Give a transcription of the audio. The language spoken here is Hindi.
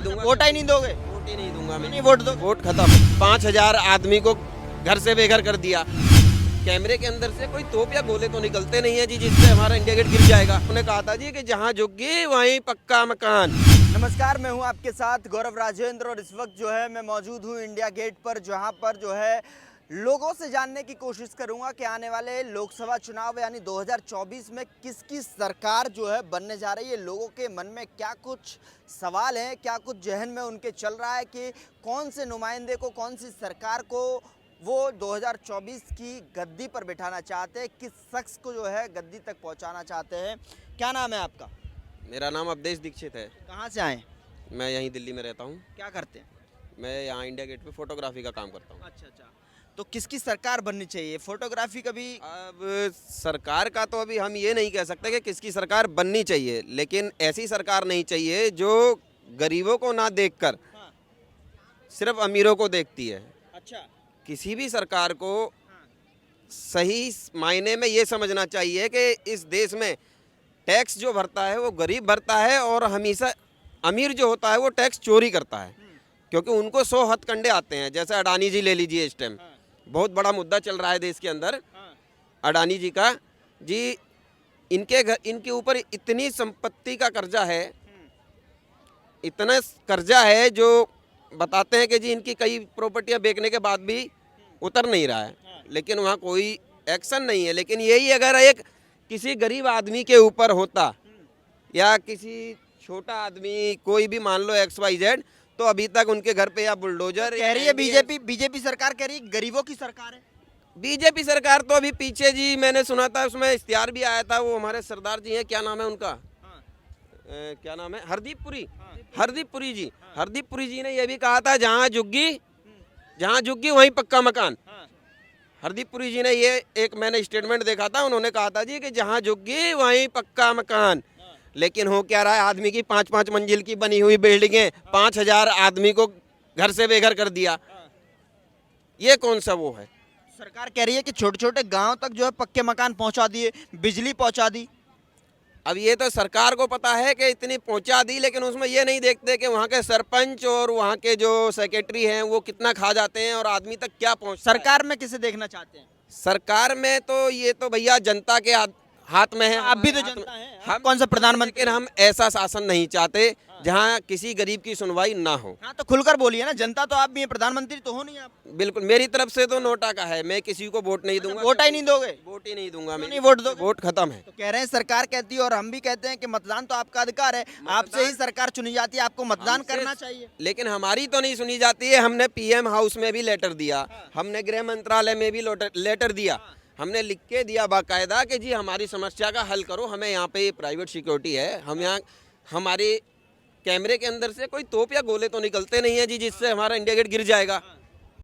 वोट ही नहीं दोगे? वोट ही नहीं दूंगा मैं। नहीं वोट दो? वोट खत्म। 5,000 आदमी को घर से बेघर कर दिया। कैमरे के अंदर से कोई तोप या गोले तो निकलते नहीं है जी जिससे हमारा इंडिया गेट गिर जाएगा। उन्होंने कहा था जी कि जहाँ झुग्गी वहीं पक्का मकान। नमस्कार, मैं हूं आपके साथ गौरव राजेंद्र और इस वक्त जो है मैं मौजूद हूं इंडिया गेट पर, जहां पर जो है लोगों से जानने की कोशिश करूंगा कि आने वाले लोकसभा चुनाव यानी 2024 में किसकी सरकार जो है बनने जा रही है। लोगों के मन में क्या कुछ सवाल हैं, क्या कुछ जहन में उनके चल रहा है कि कौन से नुमाइंदे को, कौन सी सरकार को वो 2024 की गद्दी पर बिठाना चाहते हैं, किस शख्स को जो है गद्दी तक पहुंचाना चाहते हैं। क्या नाम है आपका? मेरा नाम अवधेश दीक्षित है। कहाँ से आए? मैं यहीं दिल्ली में रहता हूँ। क्या करते हैं? मैं यहाँ इंडिया गेट पे फोटोग्राफी का काम करता हूँ। अच्छा। तो किसकी सरकार बननी चाहिए? फोटोग्राफी कभी अब सरकार का तो अभी हम ये नहीं कह सकते कि किसकी सरकार बननी चाहिए, लेकिन ऐसी सरकार नहीं चाहिए जो गरीबों को ना देखकर हाँ। सिर्फ अमीरों को देखती है। अच्छा। किसी भी सरकार को हाँ। सही मायने में ये समझना चाहिए कि इस देश में टैक्स जो भरता है वो गरीब भरता है और हमेशा अमीर जो होता है वो टैक्स चोरी करता है, क्योंकि उनको 100 हथकंडे आते हैं। जैसे अडानी जी ले लीजिए, इस टाइम बहुत बड़ा मुद्दा चल रहा है देश के अंदर अडानी जी का। जी इनके ऊपर इतनी संपत्ति का कर्जा है, इतना कर्जा है जो बताते हैं कि जी इनकी कई प्रॉपर्टियां बेचने के बाद भी उतर नहीं रहा है, लेकिन वहाँ कोई एक्शन नहीं है। लेकिन यही अगर एक किसी गरीब आदमी के ऊपर होता या किसी छोटा आदमी कोई भी मान लो XYZ, तो अभी तक उनके घर पे या बुलडोजर कह रही है बीजेपी सरकार कह रही है गरीबों की सरकार है। बीजेपी सरकार तो अभी पीछे जी मैंने सुना था, उसमें इश्तिहार भी आया था। वो हमारे सरदार जी हैं, क्या नाम है उनका? क्या नाम है? हरदीप पुरी। हरदीप पुरी जी ने यह भी कहा था जहाँ झुग्गी वहीं पक्का मकान। हरदीप पुरी जी ने ये एक मैंने स्टेटमेंट देखा था, उन्होंने कहा था जी कि जहाँ झुग्गी वहीं पक्का मकान। लेकिन हो क्या रहा है, आदमी की 5-5 मंजिल की बनी हुई बिल्डिंगें 5,000 आदमी को घर से बेघर कर दिया। ये कौन सा वो है? सरकार कह रही है कि छोटे छोटे गांव तक जो है पक्के मकान पहुंचा दिए, बिजली पहुंचा दी। अब ये तो सरकार को पता है कि इतनी पहुंचा दी, लेकिन उसमें ये नहीं देखते कि वहाँ के सरपंच और वहाँ के जो सेक्रेटरी हैं वो कितना खा जाते हैं और आदमी तक क्या पहुँच। सरकार में किसे देखना चाहते हैं? सरकार में तो ये तो भैया जनता के हाथ में है। आप भी तो जनता हैं। हम कौन सा प्रधानमंत्री? लेकिन हम ऐसा शासन नहीं चाहते जहाँ किसी गरीब की सुनवाई ना हो। हाँ तो खुलकर बोलिए ना, जनता तो आप भी हैं, प्रधानमंत्री तो हो नहीं आप। बिल्कुल, मेरी तरफ से तो नोटा का है, मैं किसी को वोट नहीं दूंगा। वोट ही नहीं दोगे? वोट ही नहीं दूंगा मैं। नहीं वोट दोगे? वोट खत्म है। तो कह रहे हैं सरकार कहती है और हम भी कहते हैं कि मतदान तो आपका अधिकार है, आपसे ही सरकार चुनी जाती है, आपको मतदान करना चाहिए। लेकिन हमारी तो नहीं सुनी जाती है। हमने PM हाउस में भी लेटर दिया, हमने गृह मंत्रालय में भी लेटर दिया, हमने लिख के दिया बाकायदा कि जी हमारी समस्या का हल करो। हमें यहाँ पे प्राइवेट सिक्योरिटी है, हम यहाँ हमारे कैमरे के अंदर से कोई तोप या गोले तो निकलते नहीं है जी जिससे हमारा इंडिया गेट गिर जाएगा।